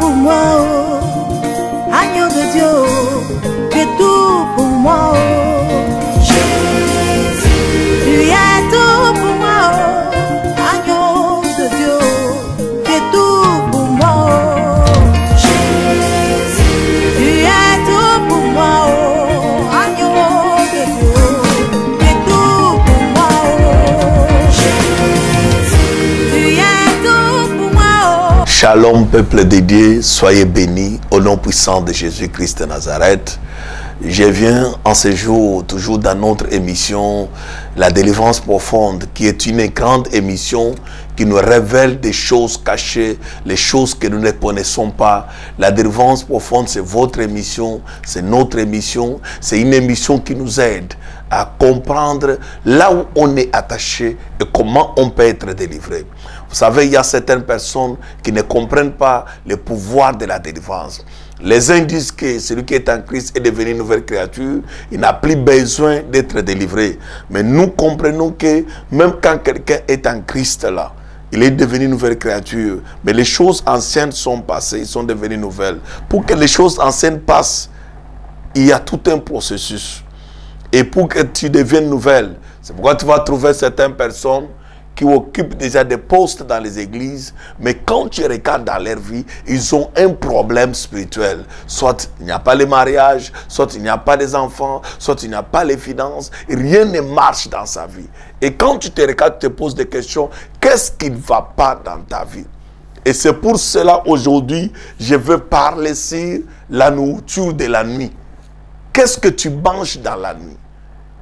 pour moi, oh. Agneau de Dieu, oh. Tu es tout pour moi, oh. Jésus, tu es tout pour moi, oh. Agneau de Dieu, oh. Tu es tout pour moi, oh. Jésus, tu es tout pour moi, oh. Agneau de Dieu, tu es tout pour moi, oh. Jésus, tu es tout pour moi, oh. Shalom, peuple de Dieu, soyez bénis au nom puissant de Jésus-Christ de Nazareth. Je viens en ce jour, toujours dans notre émission, La délivrance profonde, qui est une grande émission qui nous révèle des choses cachées, les choses que nous ne connaissons pas. La délivrance profonde, c'est votre émission, c'est notre émission, c'est une émission qui nous aide à comprendre là où on est attaché et comment on peut être délivré. Vous savez, il y a certaines personnes qui ne comprennent pas le pouvoir de la délivrance. Les uns disent que celui qui est en Christ est devenu une nouvelle créature, il n'a plus besoin d'être délivré. Mais nous comprenons que même quand quelqu'un est en Christ là, il est devenu une nouvelle créature. Mais les choses anciennes sont passées, ils sont devenues nouvelles. Pour que les choses anciennes passent, il y a tout un processus. Et pour que tu deviennes nouvelle, c'est pourquoi tu vas trouver certaines personnes qui occupent déjà des postes dans les églises, mais quand tu regardes dans leur vie, ils ont un problème spirituel. Soit il n'y a pas le mariage, soit il n'y a pas les enfants, soit il n'y a pas les finances, rien ne marche dans sa vie. Et quand tu te regardes, tu te poses des questions, qu'est-ce qui ne va pas dans ta vie? Et c'est pour cela aujourd'hui, je veux parler sur la nourriture de la nuit. Qu'est-ce que tu manges dans la nuit?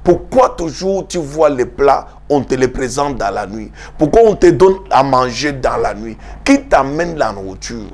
Pourquoi toujours tu vois les plats, on te les présente dans la nuit? Pourquoi on te donne à manger dans la nuit? Qui t'amène la nourriture?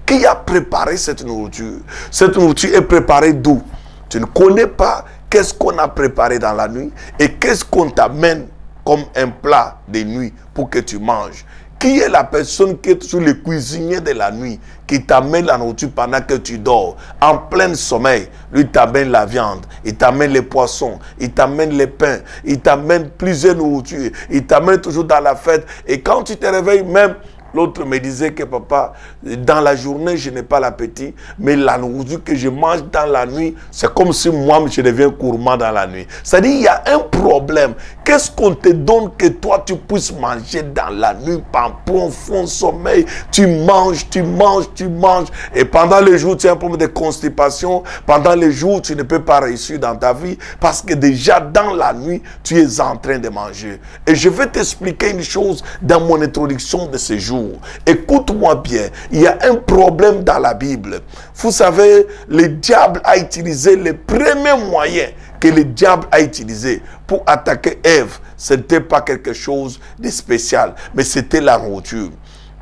Qui a préparé cette nourriture? Cette nourriture est préparée d'où? Tu ne connais pas qu'est-ce qu'on a préparé dans la nuit et qu'est-ce qu'on t'amène comme un plat de nuit pour que tu manges. Qui est la personne qui est toujours le cuisinier de la nuit, qui t'amène la nourriture pendant que tu dors, en plein sommeil? Lui t'amène la viande, il t'amène les poissons, il t'amène les pains, il t'amène plusieurs nourritures, il t'amène toujours dans la fête. Et quand tu te réveilles même, l'autre me disait que papa, dans la journée, je n'ai pas l'appétit, mais la nourriture que je mange dans la nuit, c'est comme si moi, je deviens gourmand dans la nuit. C'est-à-dire, il y a un problème. Qu'est-ce qu'on te donne que toi, tu puisses manger dans la nuit, par profond sommeil? Tu manges, tu manges, tu manges. Et pendant les jours, tu as un problème de constipation. Pendant les jours, tu ne peux pas réussir dans ta vie parce que déjà dans la nuit, tu es en train de manger. Et je vais t'expliquer une chose dans mon introduction de ce jour. Écoute-moi bien, il y a un problème dans la Bible. Vous savez, le diable a utilisé le premier moyen que le diable a utilisé pour attaquer Ève. Ce n'était pas quelque chose de spécial, mais c'était la nourriture.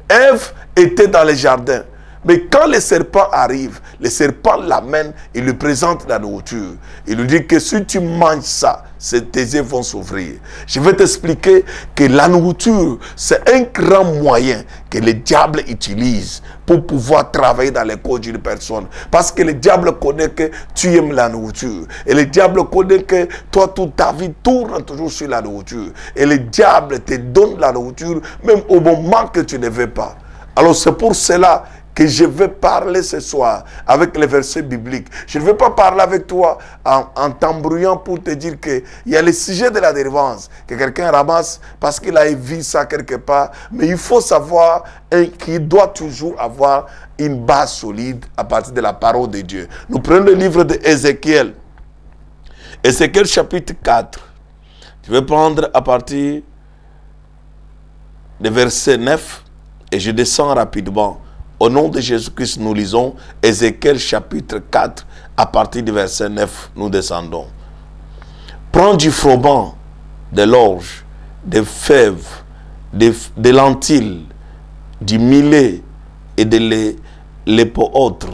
Ève était dans le jardin. Mais quand le serpent arrive, le serpent l'amène, il lui présente la nourriture. Il lui dit que si tu manges ça, tes yeux vont s'ouvrir. Je vais t'expliquer que la nourriture, c'est un grand moyen que le diable utilise pour pouvoir travailler dans les corps d'une personne. Parce que le diable connaît que tu aimes la nourriture. Et le diable connaît que toi, toute ta vie tourne toujours sur la nourriture. Et le diable te donne la nourriture même au moment que tu ne veux pas. Alors c'est pour cela que je vais parler ce soir avec les versets bibliques. Je ne vais pas parler avec toi en t'embrouillant pour te dire qu'il y a le sujet de la délivrance que quelqu'un ramasse parce qu'il a vu ça quelque part. Mais il faut savoir qu'il doit toujours avoir une base solide à partir de la parole de Dieu. Nous prenons le livre d'Ézéchiel. Ézéchiel chapitre 4. Je vais prendre à partir du verset 9 et je descends rapidement. Au nom de Jésus-Christ, nous lisons Ézéchiel chapitre 4, à partir du verset 9, nous descendons. Prends du froment, de l'orge, des fèves, des lentilles, du millet et de l'épeautre.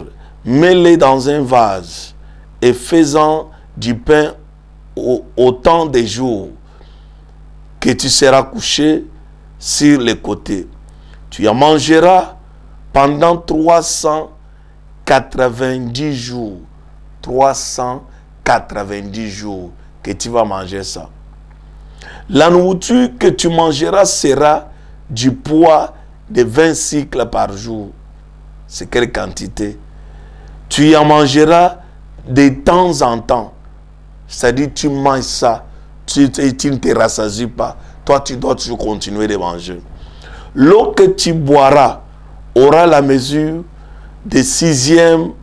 Mets-les dans un vase et fais-en du pain au temps des jours que tu seras couché sur les côtés. Tu en mangeras pendant 390 jours. 390 jours que tu vas manger ça. La nourriture que tu mangeras sera du poids de 20 cycles par jour. c'est quelle quantité? Tu en mangeras de temps en temps. C'est-à-dire, tu manges ça, tu ne te rassasies pas. Toi, tu dois toujours continuer de manger. L'eau que tu boiras aura la mesure d'un sixième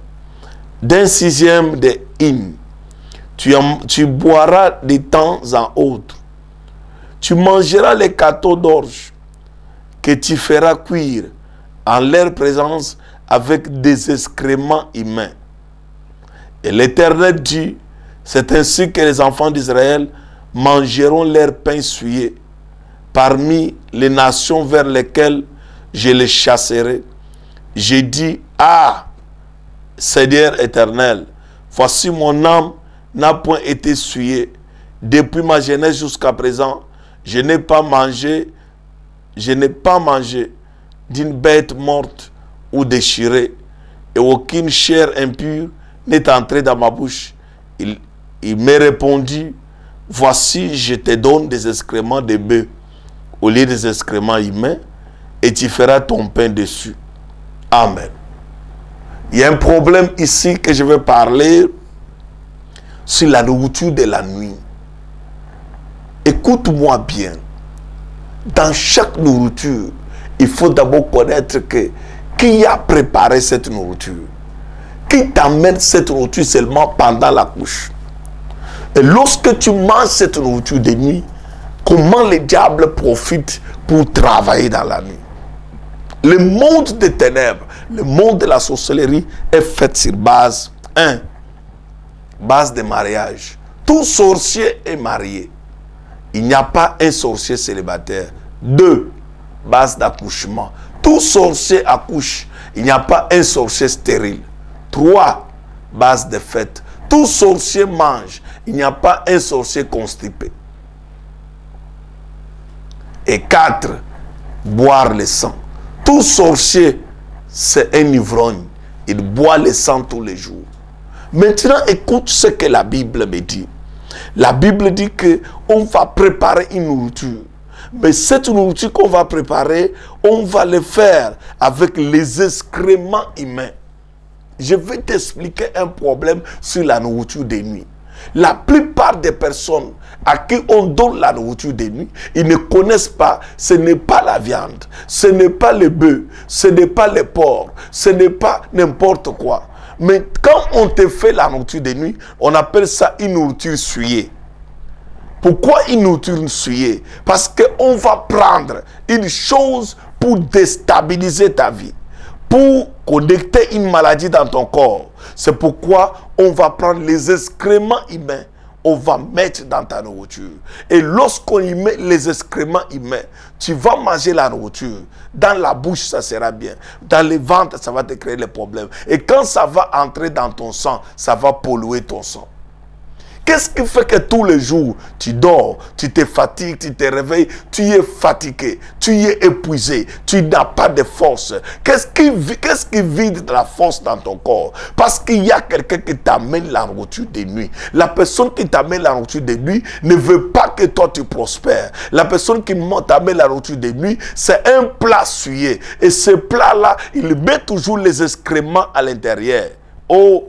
de hin. Tu boiras de temps en autre. Tu mangeras les gâteaux d'orge que tu feras cuire en leur présence avec des excréments humains. Et l'Éternel dit, c'est ainsi que les enfants d'Israël mangeront leur pain souillé parmi les nations vers lesquelles je les chasserai. J'ai dit, ah, Seigneur éternel, voici mon âme n'a point été souillée. Depuis ma jeunesse jusqu'à présent, je n'ai pas mangé d'une bête morte ou déchirée, et aucune chair impure n'est entrée dans ma bouche. Il m'a répondu, voici, je te donne des excréments de bœufs au lieu des excréments humains, et tu feras ton pain dessus. Amen. Il y a un problème ici que je vais parler sur la nourriture de la nuit. Écoute-moi bien. Dans chaque nourriture, il faut d'abord connaître qui a préparé cette nourriture. Qui t'amène cette nourriture seulement pendant la couche. Et lorsque tu manges cette nourriture de nuit, comment le diable profite pour travailler dans la nuit? Le monde des ténèbres, le monde de la sorcellerie est fait sur base 1. Base de mariage. Tout sorcier est marié. Il n'y a pas un sorcier célibataire. 2. Base d'accouchement. Tout sorcier accouche. Il n'y a pas un sorcier stérile. 3. Base de fête. Tout sorcier mange. Il n'y a pas un sorcier constipé. Et 4. Boire le sang. Tout sorcier, c'est un ivrogne. Il boit le sang tous les jours. Maintenant, écoute ce que la Bible me dit. La Bible dit qu'on va préparer une nourriture. Mais cette nourriture qu'on va préparer, on va le faire avec les excréments humains. Je vais t'expliquer un problème sur la nourriture de nuit. La plupart des personnes à qui on donne la nourriture de nuit, ils ne connaissent pas, ce n'est pas la viande, ce n'est pas le bœuf, ce n'est pas le porc, ce n'est pas n'importe quoi. Mais quand on te fait la nourriture de nuit, on appelle ça une nourriture souillée. Pourquoi une nourriture souillée? Parce qu'on va prendre une chose pour déstabiliser ta vie, pour connecter une maladie dans ton corps. C'est pourquoi on va prendre les excréments humains, on va mettre dans ta nourriture. Et lorsqu'on y met les excréments humains, tu vas manger la nourriture. Dans la bouche, ça sera bien. Dans le ventre, ça va te créer les problèmes. Et quand ça va entrer dans ton sang, ça va polluer ton sang. Qu'est-ce qui fait que tous les jours, tu dors, tu te fatigues, tu te réveilles, tu es fatigué, tu es épuisé, tu n'as pas de force? Qu'est-ce qui vide la force dans ton corps? Parce qu'il y a quelqu'un qui t'amène la nourriture de nuit. La personne qui t'amène la nourriture de nuit ne veut pas que toi tu prospères. La personne qui t'amène la nourriture de nuit, c'est un plat souillé. Et ce plat-là, il met toujours les excréments à l'intérieur. Oh!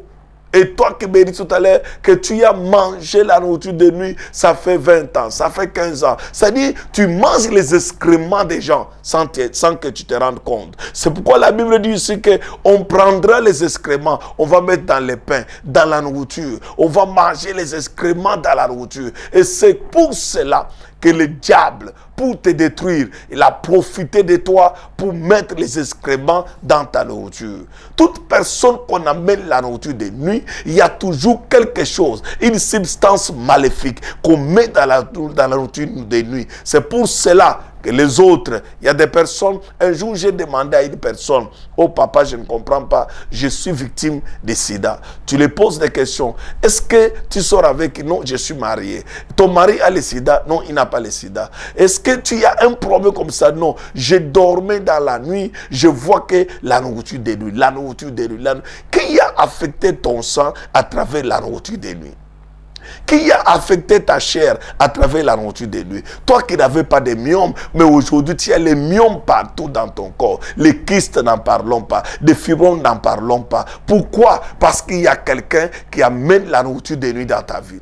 Et toi qui me dis tout à l'heure que tu as mangé la nourriture de nuit, ça fait 20 ans, ça fait 15 ans. C'est-à-dire, tu manges les excréments des gens sans que tu te rendes compte. C'est pourquoi la Bible dit ici qu'on prendra les excréments, on va mettre dans les pains, dans la nourriture. On va manger les excréments dans la nourriture. Et c'est pour cela que le diable, pour te détruire, il a profité de toi pour mettre les excréments dans ta nourriture. Toute personne qu'on amène la nourriture de nuit, il y a toujours quelque chose, une substance maléfique qu'on met dans la nourriture de nuit. C'est pour cela que les autres, il y a des personnes, un jour j'ai demandé à une personne, oh papa, je ne comprends pas, je suis victime de sida. Tu lui poses des questions, est-ce que tu sors avec? Non, je suis marié. Ton mari a le sida? Non, il n'a pas le sida. Est-ce que tu as un problème comme ça? Non, je dormais dans la nuit, je vois que la nourriture de nuit, la nourriture de nuit, qui a affecté ton sang à travers la nourriture de nuit? Qui a affecté ta chair à travers la nourriture de nuit? Toi qui n'avais pas de myomes, mais aujourd'hui tu as les myomes partout dans ton corps. Les kystes, n'en parlons pas. Des fibromes, n'en parlons pas. Pourquoi? Parce qu'il y a quelqu'un qui amène la nourriture de nuit dans ta vie.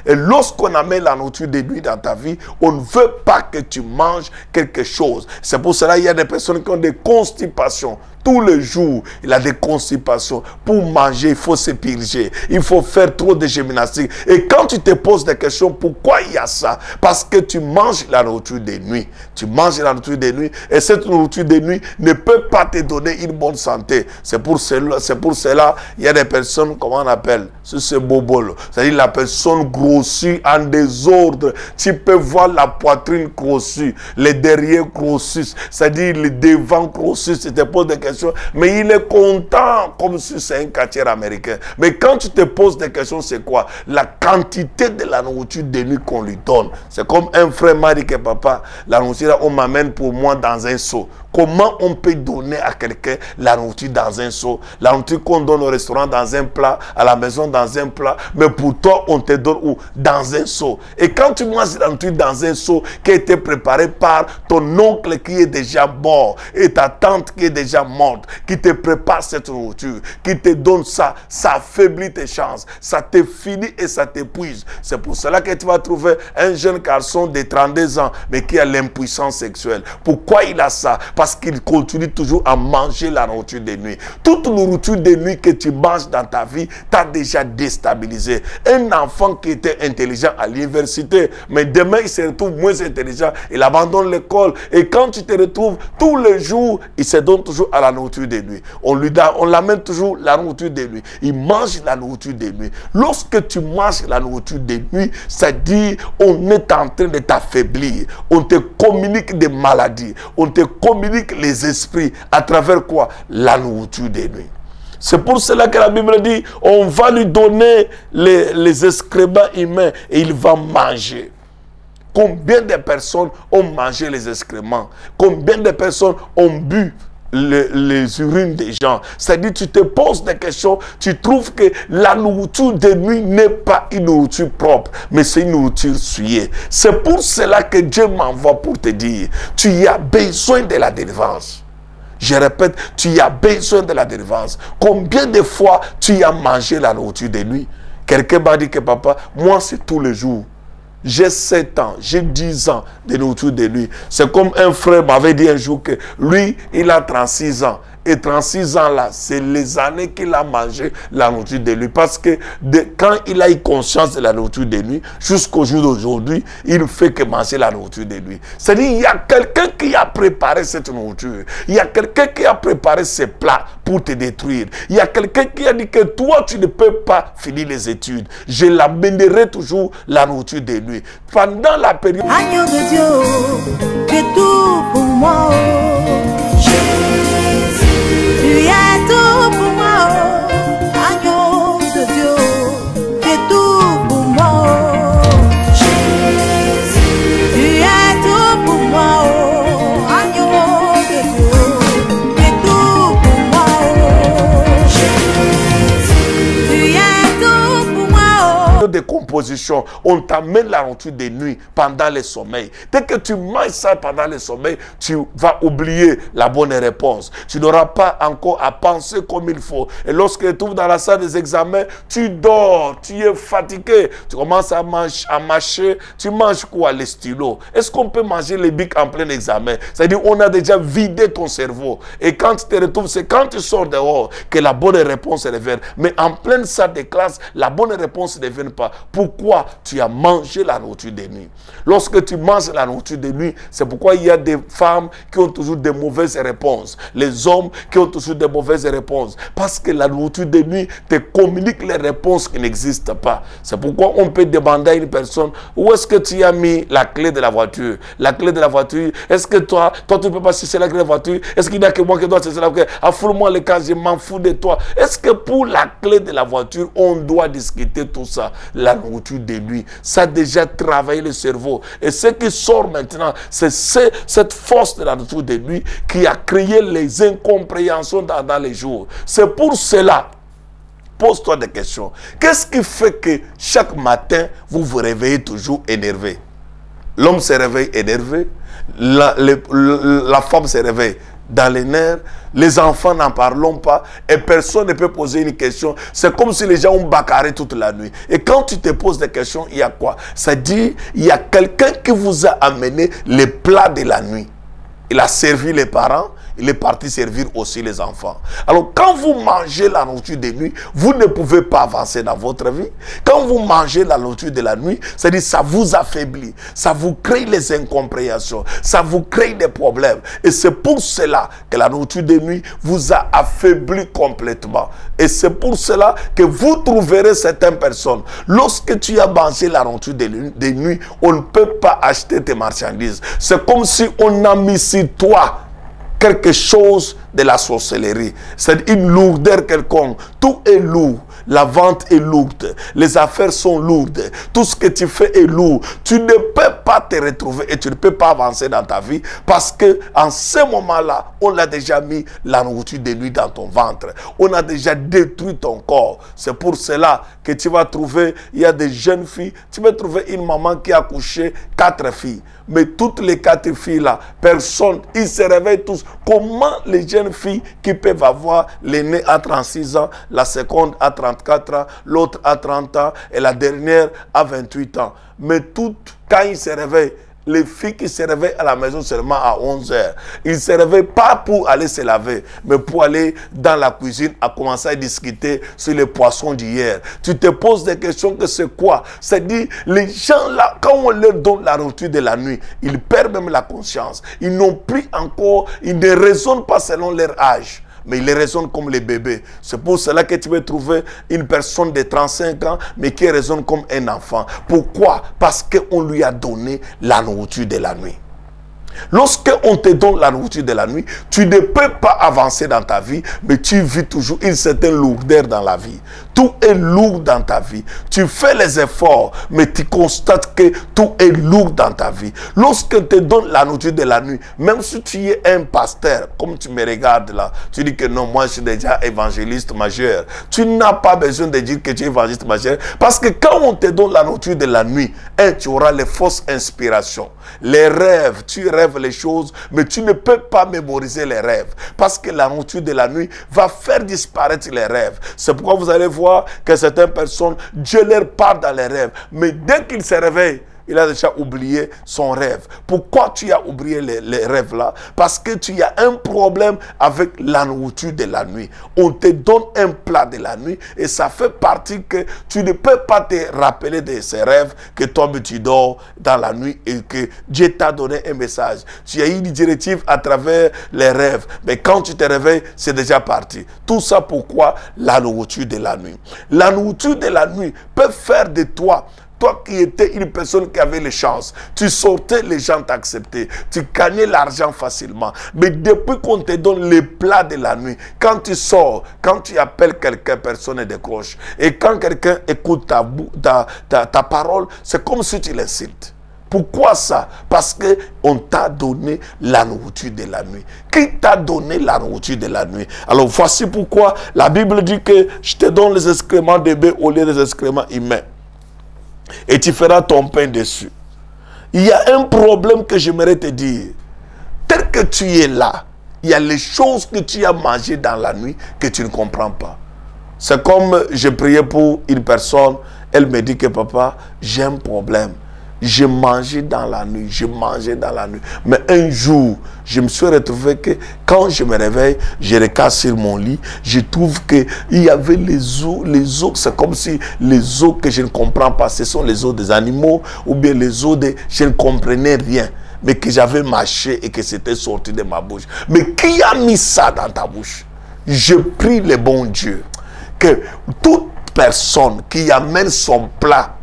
Et lorsqu'on amène la nourriture de nuit dans ta vie, on ne veut pas que tu manges quelque chose. C'est pour cela qu'il y a des personnes qui ont des constipations. Tous les jours, il a des constipations. Pour manger, il faut se purger. Il faut faire trop de gymnastique. Et quand tu te poses des questions, pourquoi il y a ça? Parce que tu manges la nourriture de nuit. Tu manges la nourriture de nuit. Et cette nourriture de nuit ne peut pas te donner une bonne santé. C'est pour cela, il y a des personnes, comment on appelle? C'est bobolo. C'est-à-dire la personne grossie en désordre. Tu peux voir la poitrine grossue, les derrière grossis. C'est-à-dire les devant grossis. Tu te poses des questions. Mais il est content comme si c'est un quartier américain. Mais quand tu te poses des questions, c'est quoi? La quantité de la nourriture de nuit qu'on lui donne. C'est comme un frère m'a dit que papa, la nourriture, on m'amène pour moi dans un seau. Comment on peut donner à quelqu'un la nourriture dans un seau? La nourriture qu'on donne au restaurant dans un plat, à la maison dans un plat, mais pour toi, on te donne où? Dans un seau. Et quand tu manges la nourriture dans un seau qui a été préparé par ton oncle qui est déjà mort et ta tante qui est déjà morte, qui te prépare cette nourriture, qui te donne ça, ça affaiblit tes chances, ça te finit et ça t'épuise. C'est pour cela que tu vas trouver un jeune garçon de 32 ans, mais qui a l'impuissance sexuelle. Pourquoi il a ça? Parce qu'il continue toujours à manger la nourriture de nuit. Toute nourriture de nuit que tu manges dans ta vie t'a déjà déstabilisé. Un enfant qui était intelligent à l'université, mais demain il se retrouve moins intelligent, il abandonne l'école. Et quand tu te retrouves tous les jours, il se donne toujours à la nourriture de nuit. On l'amène toujours la nourriture de nuit. Il mange la nourriture de nuit. Lorsque tu manges la nourriture de nuit, c'est-à-dire on est en train de t'affaiblir. On te communique des maladies. On te communique les esprits à travers quoi? La nourriture de nuit. C'est pour cela que la Bible dit, on va lui donner les excréments humains et il va manger. Combien de personnes ont mangé les excréments? Combien de personnes ont bu les urines des gens? C'est-à-dire, tu te poses des questions, tu trouves que la nourriture de nuit n'est pas une nourriture propre, mais c'est une nourriture souillée. C'est pour cela que Dieu m'envoie pour te dire, tu as besoin de la délivrance. Je répète, tu as besoin de la délivrance. Combien de fois tu as mangé la nourriture de nuit? Quelqu'un m'a dit que papa, moi c'est tous les jours. J'ai 7 ans, j'ai 10 ans de nourriture de nuit. C'est comme un frère m'avait dit un jour que lui, il a 36 ans. Et 36 ans là, c'est les années qu'il a mangé la nourriture de nuit. Parce que quand il a eu conscience de la nourriture de nuit, jusqu'au jour d'aujourd'hui, il ne fait que manger la nourriture de nuit. C'est-à-dire, il y a quelqu'un qui a préparé cette nourriture. Il y a quelqu'un qui a préparé ces plats pour te détruire. Il y a quelqu'un qui a dit que toi, tu ne peux pas finir les études. Je l'amènerai toujours la nourriture de nuit. Pendant la période... Agneau de Dieu, que tout pour moi. Tu es tout pour moi, agneau de Dieu, tu es tout pour moi. Tu es tout pour moi, agneau de Dieu, tu es tout pour moi. Tu es tout pour moi. De composition, on t'amène la nourriture de nuit pendant le sommeil. Dès que tu manges ça pendant le sommeil, tu vas oublier la bonne réponse. Tu n'auras pas encore à penser comme il faut. Et lorsque tu trouves dans la salle des examens, tu dors, tu es fatigué, tu commences à mâcher. Tu manges quoi? Les stylos. Est-ce qu'on peut manger les bics en plein examen? C'est-à-dire on a déjà vidé ton cerveau. Et quand tu te retrouves, c'est quand tu sors dehors que la bonne réponse revient. Mais en pleine salle de classe, la bonne réponse ne vient pas. Pourquoi? Tu as mangé la nourriture de nuit. Lorsque tu manges la nourriture de nuit, c'est pourquoi il y a des femmes qui ont toujours de mauvaises réponses. Les hommes qui ont toujours de mauvaises réponses. Parce que la nourriture de nuit te communique les réponses qui n'existent pas. C'est pourquoi on peut demander à une personne, où est-ce que tu as mis la clé de la voiture? La clé de la voiture, est-ce que toi tu ne peux pas chercher la clé de la voiture? Est-ce qu'il n'y a que moi qui dois chercher la clé? Affole-moi le cas, je m'en fous de toi. Est-ce que pour la clé de la voiture, on doit discuter tout ça? La nourriture de nuit, ça a déjà travaillé le cerveau. Et ce qui sort maintenant, c'est cette force de la nourriture de nuit qui a créé les incompréhensions dans les jours. C'est pour cela pose-toi des questions. Qu'est-ce qui fait que chaque matin, vous vous réveillez toujours énervé? L'homme se réveille énervé, la femme se réveille dans les nerfs, les enfants n'en parlons pas et personne ne peut poser une question. C'est comme si les gens ont bacarré toute la nuit. Et quand tu te poses des questions, il y a quoi? Ça dit, il y a quelqu'un qui vous a amené les plats de la nuit. Il a servi les parents, il est parti servir aussi les enfants. Alors quand vous mangez la nourriture de nuit, vous ne pouvez pas avancer dans votre vie. Quand vous mangez la nourriture de la nuit, c'est-à-dire ça vous affaiblit, ça vous crée les incompréhensions, ça vous crée des problèmes. Et c'est pour cela que la nourriture de nuit vous a affaibli complètement. Et c'est pour cela que vous trouverez certaines personnes. Lorsque tu as mangé la nourriture de nuit, on ne peut pas acheter tes marchandises. C'est comme si on a mis sur toi quelque chose de la sorcellerie. C'est une lourdeur quelconque. Tout est lourd. La vente est lourde. Les affaires sont lourdes. Tout ce que tu fais est lourd. Tu ne peux pas te retrouver et tu ne peux pas avancer dans ta vie parce que en ce moment-là, on a déjà mis la nourriture de nuit dans ton ventre. On a déjà détruit ton corps. C'est pour cela que tu vas trouver, il y a des jeunes filles, tu vas trouver une maman qui a accouché 4 filles. Mais toutes les 4 filles-là, personne, ils se réveillent tous. Comment les jeunes filles qui peuvent avoir l'aînée à 36 ans, la seconde à 34 ans, l'autre à 30 ans et la dernière à 28 ans. Mais toutes, quand ils se réveillent, les filles qui se réveillent à la maison seulement à 11 h. Ils ne se réveillent pas pour aller se laver, mais pour aller dans la cuisine à commencer à discuter sur les poissons d'hier. Tu te poses des questions que c'est quoi? C'est-à-dire, les gens là, quand on leur donne la nourriture de la nuit, ils perdent même la conscience. Ils n'ont plus encore, ils ne raisonnent pas selon leur âge. Mais il raisonne comme les bébés. C'est pour cela que tu veux trouver une personne de 35 ans, mais qui raisonne comme un enfant. Pourquoi? Parce qu'on lui a donné la nourriture de la nuit. Lorsqu'on te donne la nourriture de la nuit, tu ne peux pas avancer dans ta vie, mais tu vis toujours une certaine lourdeur dans la vie. Tout est lourd dans ta vie. Tu fais les efforts, mais tu constates que tout est lourd dans ta vie. Lorsqu'on te donne la nourriture de la nuit, même si tu es un pasteur, comme tu me regardes là, tu dis que non, moi je suis déjà évangéliste majeur. Tu n'as pas besoin de dire que tu es évangéliste majeur, parce que quand on te donne la nourriture de la nuit, tu auras les fausses inspirations. Les rêves, tu rêves les choses, mais tu ne peux pas mémoriser les rêves, parce que la nourriture de la nuit va faire disparaître les rêves. C'est pourquoi vous allez voir que certaines personnes, Dieu leur parle dans les rêves, mais dès qu'ils se réveillent, il a déjà oublié son rêve. Pourquoi tu as oublié les rêves là? Parce que tu as un problème avec la nourriture de la nuit. On te donne un plat de la nuit et ça fait partie que tu ne peux pas te rappeler de ces rêves que toi tu dors dans la nuit et que Dieu t'a donné un message. Tu as eu une directive à travers les rêves, mais quand tu te réveilles, c'est déjà parti. Tout ça pourquoi? La nourriture de la nuit. La nourriture de la nuit peut faire de toi, toi qui étais une personne qui avait les chances, tu sortais, les gens t'acceptaient, tu gagnais l'argent facilement. Mais depuis qu'on te donne les plats de la nuit, quand tu sors, quand tu appelles quelqu'un, personne ne décroche. Et quand quelqu'un écoute ta parole, c'est comme si tu l'insultes. Pourquoi ça? Parce qu'on t'a donné la nourriture de la nuit. Qui t'a donné la nourriture de la nuit? Alors voici pourquoi la Bible dit que je te donne les excréments de bœuf au lieu des excréments humains. Et tu feras ton pain dessus. Il y a un problème que j'aimerais te dire. Tel que tu es là, il y a les choses que tu as mangées dans la nuit que tu ne comprends pas. C'est comme je priais pour une personne, elle me dit que papa, j'ai un problème. J'ai mangé dans la nuit, j'ai mangé dans la nuit. Mais un jour, je me suis retrouvé que quand je me réveille, je regarde sur mon lit, je trouve qu'il y avait les os, c'est comme si les os que je ne comprends pas, ce sont les os des animaux ou bien les os de... Je ne comprenais rien, mais que j'avais mâché et que c'était sorti de ma bouche. Mais qui a mis ça dans ta bouche? Je prie le bon Dieu que toute personne qui amène son plat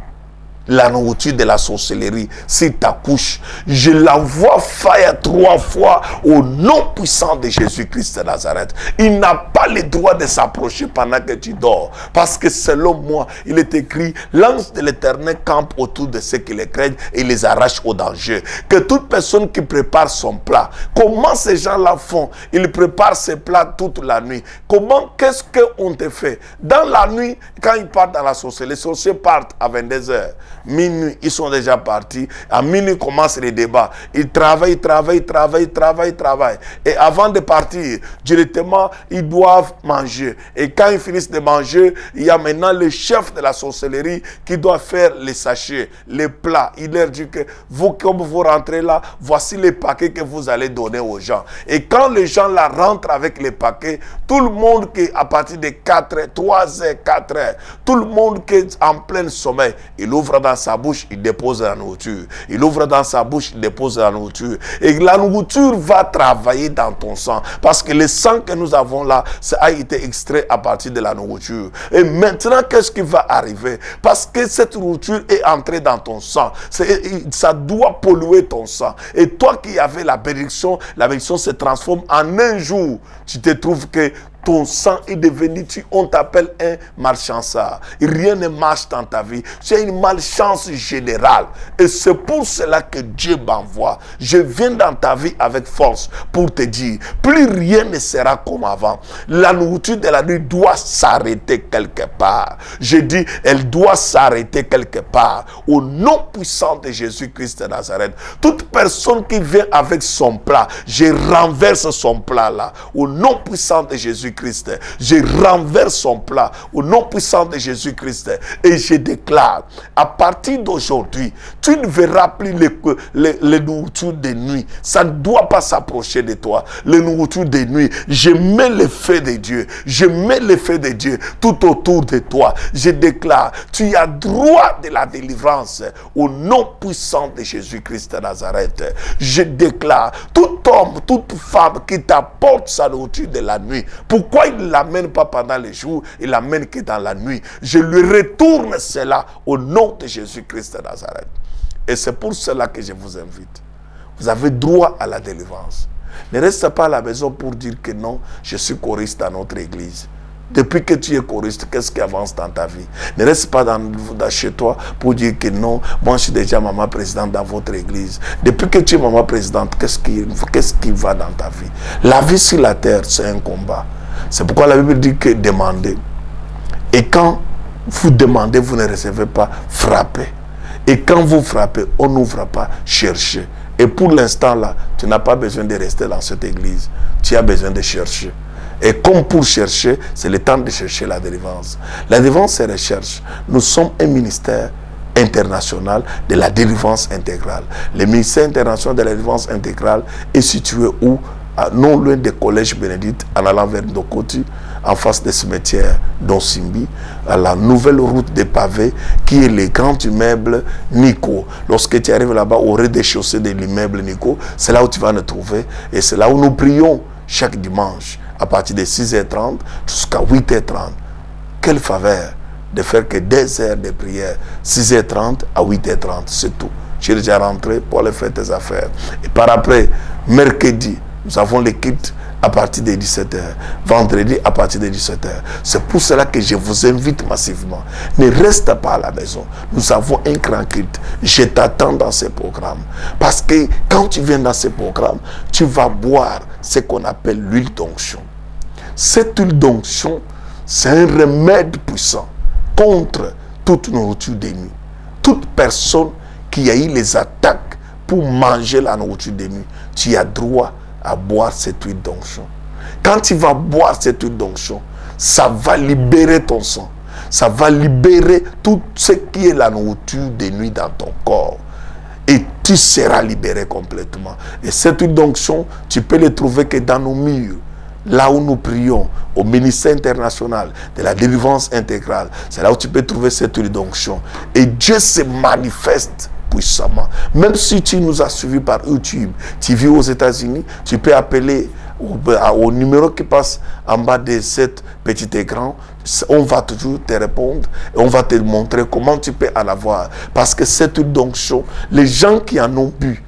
la nourriture de la sorcellerie sur ta couche, je l'envoie fire 3 fois au nom puissant de Jésus-Christ de Nazareth. Il n'a pas le droit de s'approcher pendant que tu dors. Parce que selon moi, il est écrit, l'ange de l'Éternel campe autour de ceux qui les craignent et les arrache au danger. Que toute personne qui prépare son plat, comment ces gens-là font? Ils préparent ses plats toute la nuit. Comment, qu'est-ce qu'on te fait? Dans la nuit, quand ils partent dans la sorcellerie, les sorciers partent à 22h. Minuit, ils sont déjà partis. À minuit commencent les débats. Ils travaillent. Et avant de partir, directement, ils doivent manger. Et quand ils finissent de manger, il y a maintenant le chef de la sorcellerie qui doit faire les sachets, les plats. Il leur dit que vous, comme vous rentrez là, voici les paquets que vous allez donner aux gens. Et quand les gens là rentrent avec les paquets, tout le monde qui est à partir de 4h, 3h, 4h, tout le monde qui est en plein sommeil, il ouvre dans sa bouche, il dépose la nourriture. Il ouvre dans sa bouche, il dépose la nourriture. Et la nourriture va travailler dans ton sang. Parce que le sang que nous avons là, ça a été extrait à partir de la nourriture. Et maintenant, qu'est-ce qui va arriver? Parce que cette nourriture est entrée dans ton sang. Ça doit polluer ton sang. Et toi qui avais la bénédiction se transforme en un jour. Tu te trouves que ton sang est devenu, on t'appelle un malchanceur. Rien ne marche dans ta vie. C'est une malchance générale. Et c'est pour cela que Dieu m'envoie. Je viens dans ta vie avec force pour te dire, plus rien ne sera comme avant. La nourriture de la nuit doit s'arrêter quelque part. Je dis, elle doit s'arrêter quelque part. Au nom puissant de Jésus-Christ de Nazareth. Toute personne qui vient avec son plat, je renverse son plat là. Au nom puissant de Jésus-Christ. Je renverse son plat au nom puissant de Jésus-Christ et je déclare, à partir d'aujourd'hui, tu ne verras plus les nourritures de nuit. Ça ne doit pas s'approcher de toi. Les nourritures de nuit, je mets le feu de Dieu. Je mets le feu de Dieu tout autour de toi. Je déclare, tu as droit de la délivrance au nom puissant de Jésus-Christ de Nazareth. Je déclare, tout homme, toute femme qui t'apporte sa nourriture de la nuit, pourquoi il ne l'amène pas pendant les jours, il l'amène que dans la nuit? Je lui retourne cela au nom de Jésus-Christ de Nazareth. Et c'est pour cela que je vous invite. Vous avez droit à la délivrance. Ne reste pas à la maison pour dire que non, je suis choriste dans notre église. Depuis que tu es choriste, qu'est-ce qui avance dans ta vie? Ne reste pas chez toi pour dire que non, moi je suis déjà maman présidente dans votre église. Depuis que tu es maman présidente, qu'est-ce qui va dans ta vie? La vie sur la terre, c'est un combat. C'est pourquoi la Bible dit que demandez. Et quand vous demandez, vous ne recevez pas, frappez. Et quand vous frappez, on n'ouvre pas, cherchez. Et pour l'instant là, tu n'as pas besoin de rester dans cette église. Tu as besoin de chercher. Et comme pour chercher, c'est le temps de chercher la délivrance. La délivrance, c'est recherche. Nous sommes un ministère international de la délivrance intégrale. Le ministère international de la délivrance intégrale est situé où? Non loin des collèges Bénédicte, en allant vers Ndokoti, en face des cimetières d'Onsimbi, à la nouvelle route des pavés, qui est le grand immeuble Nico. Lorsque tu arrives là-bas, au rez-de-chaussée de l'immeuble Nico, c'est là où tu vas nous trouver. Et c'est là où nous prions chaque dimanche, à partir de 6h30 jusqu'à 8h30. Quelle faveur de faire que 2 heures de prière, 6h30 à 8h30, c'est tout. Tu es déjà rentré pour aller faire tes affaires. Et par après, mercredi, nous avons les kits à partir de 17h. Vendredi à partir de 17h. C'est pour cela que je vous invite massivement. Ne reste pas à la maison. Nous avons un grand kit. Je t'attends dans ces programmes. Parce que quand tu viens dans ces programmes, tu vas boire ce qu'on appelle l'huile d'onction. Cette huile d'onction, c'est un remède puissant contre toute nourriture de nuit. Toute personne qui a eu les attaques pour manger la nourriture de nuit, tu as droit à boire cette huile d'onction. Quand tu vas boire cette huile d'onction, ça va libérer ton sang. Ça va libérer tout ce qui est la nourriture de nuit dans ton corps. Et tu seras libéré complètement. Et cette huile d'onction, tu peux le trouver que dans nos murs. Là où nous prions, au ministère international de la délivrance intégrale. C'est là où tu peux trouver cette huile d'onction. Et Dieu se manifeste puissamment. Même si tu nous as suivis par YouTube, tu vis aux États-Unis, tu peux appeler au numéro qui passe en bas de cet petit écran. On va toujours te répondre et on va te montrer comment tu peux en avoir. Parce que cette onction, les gens qui en ont bu,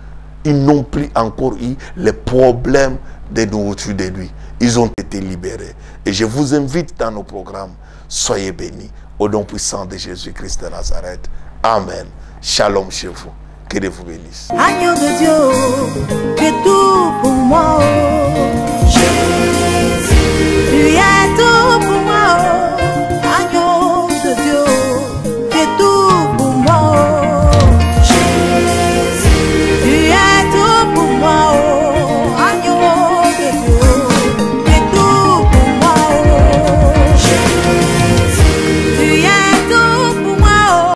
ils n'ont plus encore eu les problèmes de nourriture de nuit. Ils ont été libérés. Et je vous invite dans nos programmes. Soyez bénis. Au nom puissant de Jésus-Christ de Nazareth. Amen. Shalom chez vous. Que Dieu vous bénisse. Agneau de Dieu, que tout